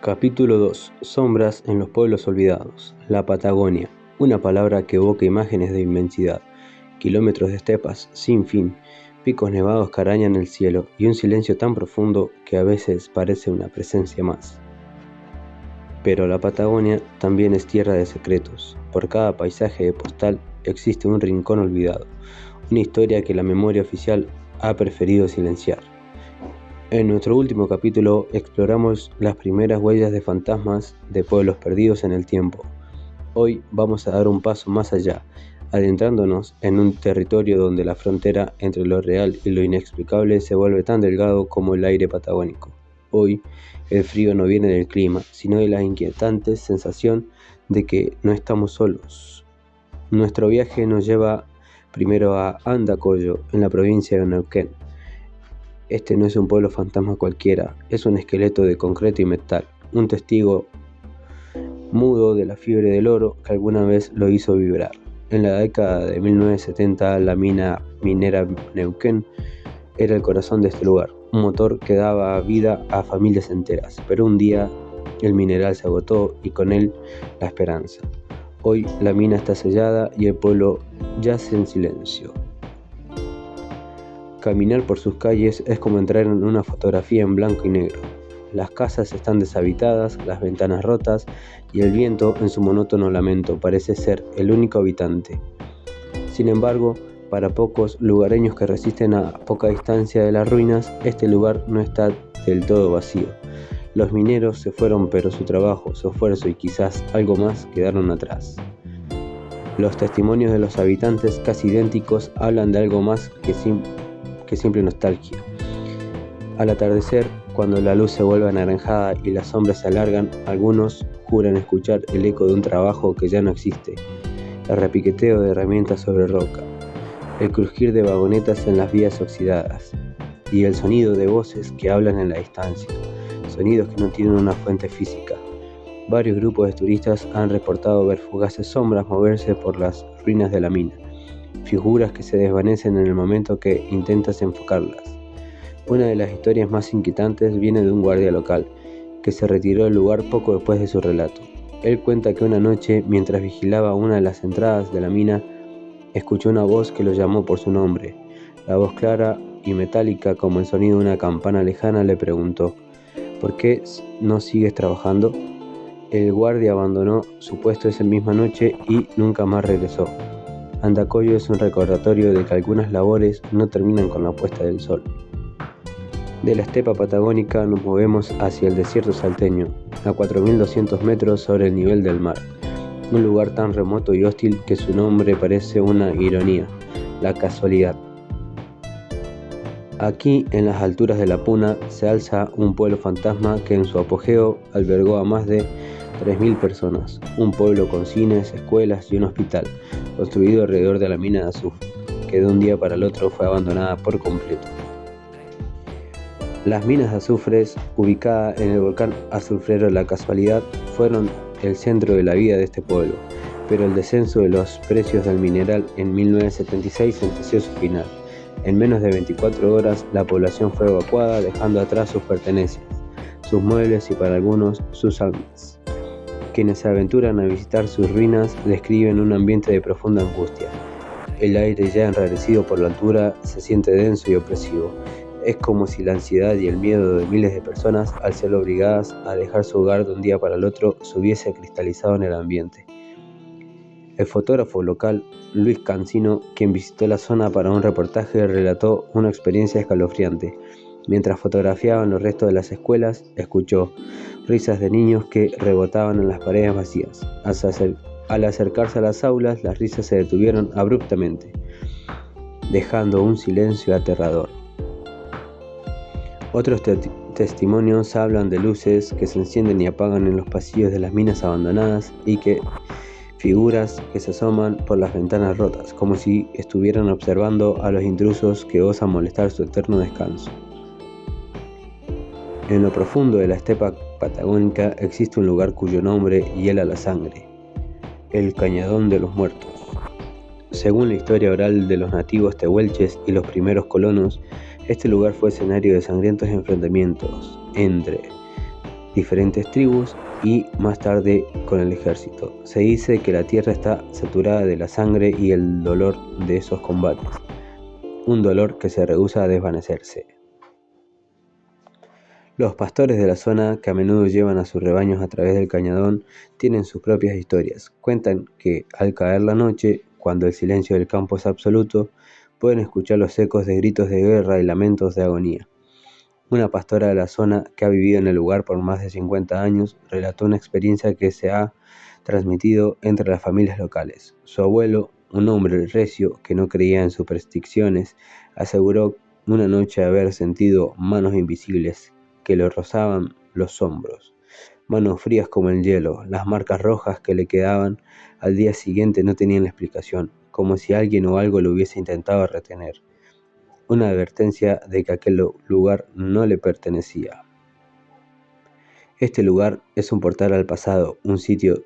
Capítulo 2. Sombras en los pueblos olvidados. La Patagonia. Una palabra que evoca imágenes de inmensidad. Kilómetros de estepas sin fin, picos nevados que arañan el cielo y un silencio tan profundo que a veces parece una presencia más. Pero la Patagonia también es tierra de secretos. Por cada paisaje postal existe un rincón olvidado, una historia que la memoria oficial ha preferido silenciar. En nuestro último capítulo exploramos las primeras huellas de fantasmas de pueblos perdidos en el tiempo. Hoy vamos a dar un paso más allá, adentrándonos en un territorio donde la frontera entre lo real y lo inexplicable se vuelve tan delgado como el aire patagónico. Hoy el frío no viene del clima, sino de la inquietante sensación de que no estamos solos. Nuestro viaje nos lleva primero a Andacollo, en la provincia de Neuquén. Este no es un pueblo fantasma cualquiera, es un esqueleto de concreto y metal, un testigo mudo de la fiebre del oro que alguna vez lo hizo vibrar. En la década de 1970, la mina minera Neuquén era el corazón de este lugar, un motor que daba vida a familias enteras, pero un día el mineral se agotó y con él la esperanza. Hoy la mina está sellada y el pueblo yace en silencio. Caminar por sus calles es como entrar en una fotografía en blanco y negro. Las casas están deshabitadas, las ventanas rotas y el viento, en su monótono lamento, parece ser el único habitante. Sin embargo, para pocos lugareños que resisten a poca distancia de las ruinas, este lugar no está del todo vacío. Los mineros se fueron, pero su trabajo, su esfuerzo y quizás algo más quedaron atrás. Los testimonios de los habitantes, casi idénticos, hablan de algo más que simple nostalgia. Al atardecer, cuando la luz se vuelve anaranjada y las sombras se alargan, algunos juran escuchar el eco de un trabajo que ya no existe, el repiqueteo de herramientas sobre roca, el crujir de vagonetas en las vías oxidadas y el sonido de voces que hablan en la distancia, sonidos que no tienen una fuente física. Varios grupos de turistas han reportado ver fugaces sombras moverse por las ruinas de la mina, figuras que se desvanecen en el momento que intentas enfocarlas. Una de las historias más inquietantes viene de un guardia local, que se retiró del lugar poco después de su relato. Él cuenta que una noche, mientras vigilaba una de las entradas de la mina, escuchó una voz que lo llamó por su nombre. La voz clara y metálica como el sonido de una campana lejana le preguntó: ¿por qué no sigues trabajando? El guardia abandonó su puesto esa misma noche y nunca más regresó. Andacollo es un recordatorio de que algunas labores no terminan con la puesta del sol. De la estepa patagónica nos movemos hacia el desierto salteño, a 4.200 metros sobre el nivel del mar. Un lugar tan remoto y hostil que su nombre parece una ironía, la casualidad. Aquí, en las alturas de la Puna, se alza un pueblo fantasma que en su apogeo albergó a más de 3.000 personas, un pueblo con cines, escuelas y un hospital, construido alrededor de la mina de azufre, que de un día para el otro fue abandonada por completo. Las minas de azufre, ubicadas en el volcán azufrero La Casualidad, fueron el centro de la vida de este pueblo, pero el descenso de los precios del mineral en 1976 sentenció su final. En menos de 24 horas, la población fue evacuada, dejando atrás sus pertenencias, sus muebles y para algunos, sus almas. Quienes se aventuran a visitar sus ruinas describen un ambiente de profunda angustia. El aire, ya enrarecido por la altura, se siente denso y opresivo. Es como si la ansiedad y el miedo de miles de personas, al ser obligadas a dejar su hogar de un día para el otro, se hubiese cristalizado en el ambiente. El fotógrafo local, Luis Cancino, quien visitó la zona para un reportaje, relató una experiencia escalofriante. Mientras fotografiaban los restos de las escuelas, escuchó risas de niños que rebotaban en las paredes vacías. Al acercarse a las aulas, las risas se detuvieron abruptamente, dejando un silencio aterrador. Otros testimonios hablan de luces que se encienden y apagan en los pasillos de las minas abandonadas y que figuras que se asoman por las ventanas rotas, como si estuvieran observando a los intrusos que osan molestar su eterno descanso. En lo profundo de la estepa patagónica existe un lugar cuyo nombre hiela la sangre: el Cañadón de los Muertos. Según la historia oral de los nativos tehuelches y los primeros colonos, este lugar fue escenario de sangrientos enfrentamientos entre diferentes tribus y más tarde con el ejército. Se dice que la tierra está saturada de la sangre y el dolor de esos combates, un dolor que se rehúsa a desvanecerse. Los pastores de la zona, que a menudo llevan a sus rebaños a través del cañadón, tienen sus propias historias. Cuentan que al caer la noche, cuando el silencio del campo es absoluto, pueden escuchar los ecos de gritos de guerra y lamentos de agonía. Una pastora de la zona, que ha vivido en el lugar por más de 50 años, relató una experiencia que se ha transmitido entre las familias locales. Su abuelo, un hombre recio que no creía en supersticiones, aseguró una noche haber sentido manos invisibles que le rozaban los hombros, manos frías como el hielo. Las marcas rojas que le quedaban al día siguiente no tenían explicación, como si alguien o algo lo hubiese intentado retener. Una advertencia de que aquel lugar no le pertenecía. Este lugar es un portal al pasado, un sitio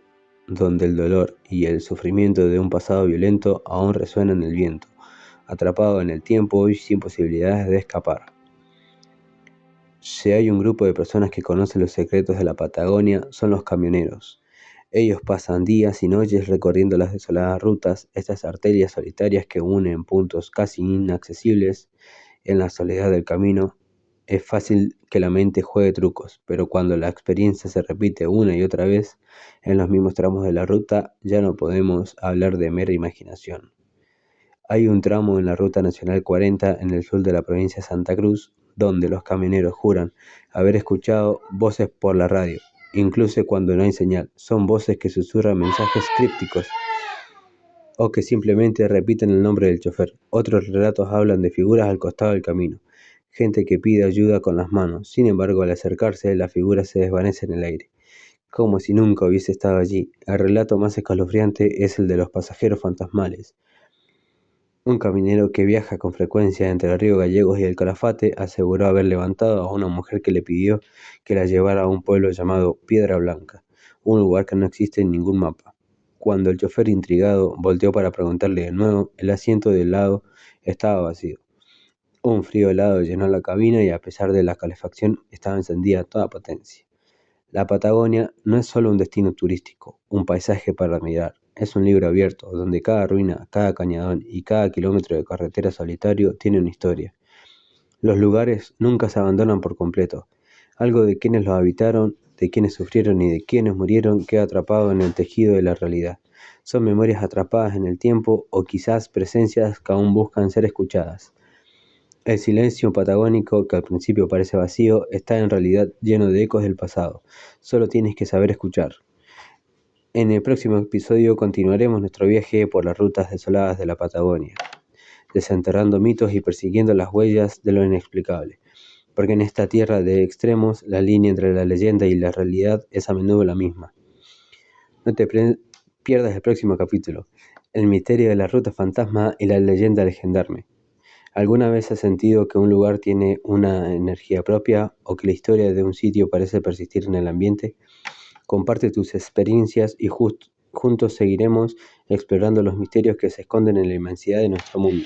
donde el dolor y el sufrimiento de un pasado violento aún resuenan en el viento, atrapado en el tiempo y sin posibilidades de escapar. Si hay un grupo de personas que conocen los secretos de la Patagonia, son los camioneros. Ellos pasan días y noches recorriendo las desoladas rutas, estas arterias solitarias que unen puntos casi inaccesibles en la soledad del camino. Es fácil que la mente juegue trucos, pero cuando la experiencia se repite una y otra vez en los mismos tramos de la ruta, ya no podemos hablar de mera imaginación. Hay un tramo en la Ruta Nacional 40 en el sur de la provincia de Santa Cruz, donde los camioneros juran haber escuchado voces por la radio, incluso cuando no hay señal. Son voces que susurran mensajes crípticos o que simplemente repiten el nombre del chofer. Otros relatos hablan de figuras al costado del camino, gente que pide ayuda con las manos. Sin embargo, al acercarse, la figura se desvanece en el aire, como si nunca hubiese estado allí. El relato más escalofriante es el de los pasajeros fantasmales. Un camionero que viaja con frecuencia entre el río Gallegos y el Calafate aseguró haber levantado a una mujer que le pidió que la llevara a un pueblo llamado Piedra Blanca, un lugar que no existe en ningún mapa. Cuando el chofer, intrigado, volteó para preguntarle de nuevo, el asiento del lado estaba vacío. Un frío helado llenó la cabina y a pesar de la calefacción estaba encendida a toda potencia. La Patagonia no es solo un destino turístico, un paisaje para mirar. Es un libro abierto, donde cada ruina, cada cañadón y cada kilómetro de carretera solitario tiene una historia. Los lugares nunca se abandonan por completo. Algo de quienes los habitaron, de quienes sufrieron y de quienes murieron queda atrapado en el tejido de la realidad. Son memorias atrapadas en el tiempo o quizás presencias que aún buscan ser escuchadas. El silencio patagónico, que al principio parece vacío, está en realidad lleno de ecos del pasado. Solo tienes que saber escuchar. En el próximo episodio continuaremos nuestro viaje por las rutas desoladas de la Patagonia, desenterrando mitos y persiguiendo las huellas de lo inexplicable. Porque en esta tierra de extremos, la línea entre la leyenda y la realidad es a menudo la misma. No te pierdas el próximo capítulo, el misterio de la ruta fantasma y la leyenda del gendarme. ¿Alguna vez has sentido que un lugar tiene una energía propia o que la historia de un sitio parece persistir en el ambiente? Comparte tus experiencias y juntos seguiremos explorando los misterios que se esconden en la inmensidad de nuestro mundo.